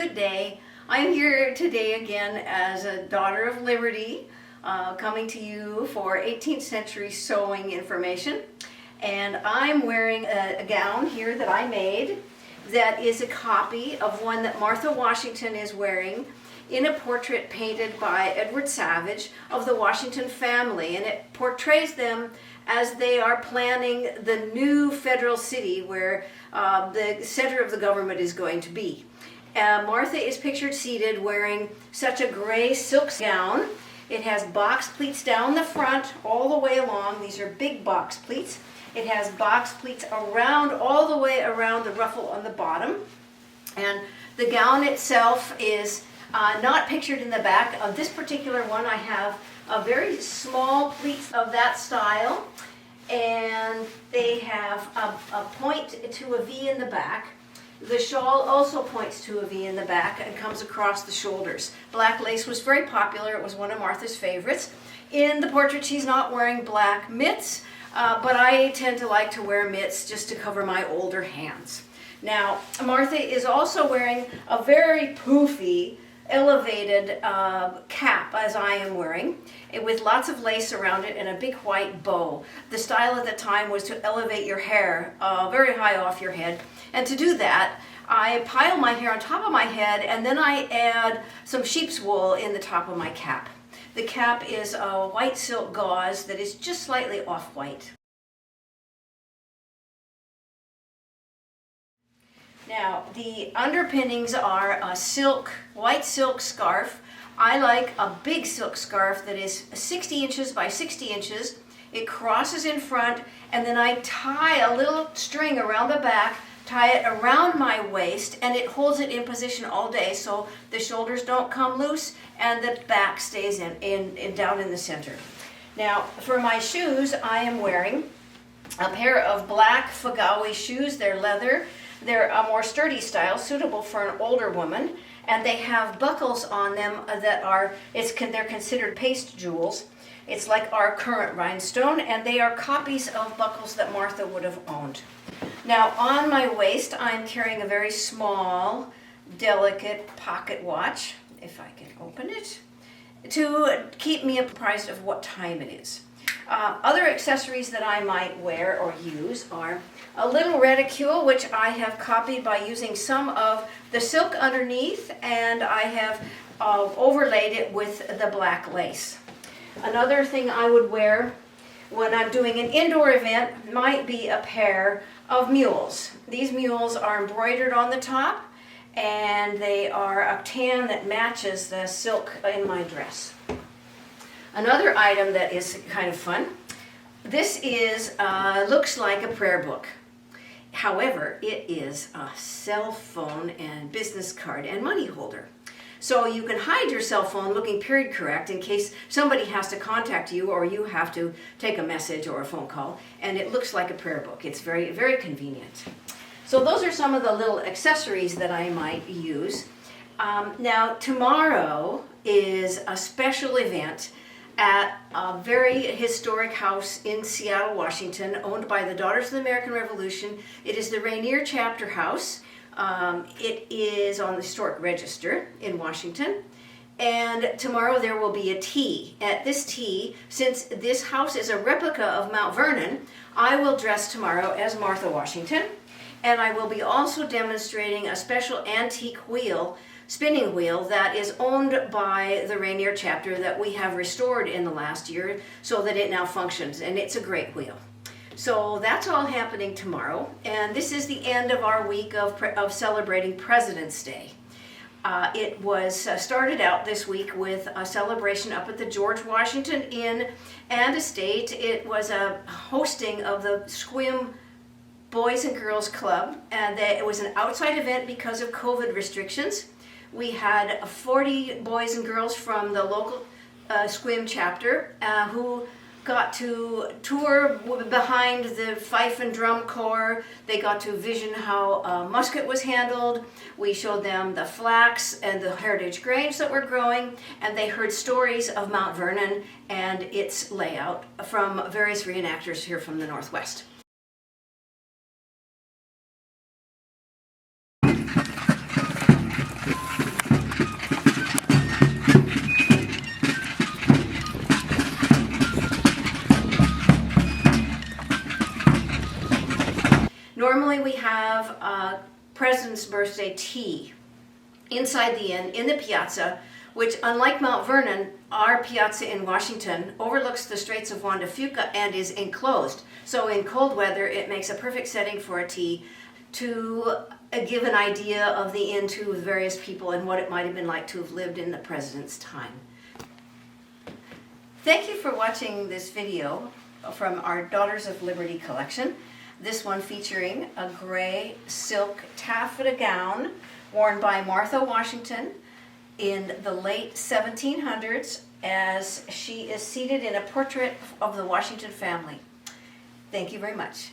good day. I'm here today again as a daughter of liberty, coming to you for 18th century sewing information. And I'm wearing a gown here that I made that is a copy of one that Martha Washington is wearing in a portrait painted by Edward Savage of the Washington family. And it portrays them as they are planning the new federal city where the center of the government is going to be. Martha is pictured seated wearing such a gray silk gown. It has box pleats down the front all the way along. These are big box pleats. It has box pleats around, all the way around the ruffle on the bottom. And the gown itself is not pictured in the back. Of this particular one, I have a very small pleats of that style. And they have a point to a V in the back. The shawl also points to a V in the back and comes across the shoulders. Black lace was very popular. It was one of Martha's favorites. In the portrait, she's not wearing black mitts, but I tend to like to wear mitts just to cover my older hands. Now, Martha is also wearing a very poofy, elevated cap, as I am wearing, with lots of lace around it and a big white bow. The style at the time was to elevate your hair very high off your head. And to do that, I pile my hair on top of my head and then I add some sheep's wool in the top of my cap. The cap is a white silk gauze that is just slightly off-white. Now, the underpinnings are a white silk scarf. I like a big silk scarf that is 60 inches by 60 inches. It crosses in front, and then I tie a little string around the back, tie it around my waist, and it holds it in position all day so the shoulders don't come loose and the back stays down in the center. Now, for my shoes, I am wearing a pair of black Fagawi shoes. They're leather. They're a more sturdy style, suitable for an older woman, and they have buckles on them that they're considered paste jewels. It's like our current rhinestone, and they are copies of buckles that Martha would have owned. Now, on my waist, I'm carrying a very small, delicate pocket watch, if I can open it, to keep me apprised of what time it is. Other accessories that I might wear or use are a little reticule, which I have copied by using some of the silk underneath, and I have overlaid it with the black lace. Another thing I would wear when I'm doing an indoor event might be a pair of mules. These mules are embroidered on the top, and they are a tan that matches the silk in my dress. Another item that is kind of fun, this is looks like a prayer book. However, it is a cell phone and business card and money holder. So you can hide your cell phone looking period correct in case somebody has to contact you or you have to take a message or a phone call, and it looks like a prayer book. It's very, very convenient. So those are some of the little accessories that I might use. Now, tomorrow is a special event at a very historic house in Seattle, Washington, owned by the Daughters of the American Revolution. It is the Rainier Chapter House. It is on the Historic Register in Washington. And tomorrow there will be a tea. At this tea, since this house is a replica of Mount Vernon, I will dress tomorrow as Martha Washington. And I will be also demonstrating a special antique spinning wheel that is owned by the Rainier Chapter that we have restored in the last year so that it now functions, and it's a great wheel. So that's all happening tomorrow, and this is the end of our week of celebrating President's Day. It was started out this week with a celebration up at the George Washington Inn and Estate. It was a hosting of the Sequim Boys and Girls Club, and it was an outside event because of COVID restrictions. We had 40 boys and girls from the local Sequim chapter who got to tour behind the fife and drum corps. They got to vision how a musket was handled. We showed them the flax and the heritage grains that were growing, and they heard stories of Mount Vernon and its layout from various reenactors here from the Northwest. Normally we have a President's Birthday tea inside the inn in the piazza, which, unlike Mount Vernon, our piazza in Washington overlooks the Straits of Juan de Fuca and is enclosed. So in cold weather, it makes a perfect setting for a tea to give an idea of the inn to various people and what it might have been like to have lived in the president's time. Thank you for watching this video from our Daughters of Liberty collection. This one featuring a gray silk taffeta gown worn by Martha Washington in the late 1700s as she is seated in a portrait of the Washington family. Thank you very much.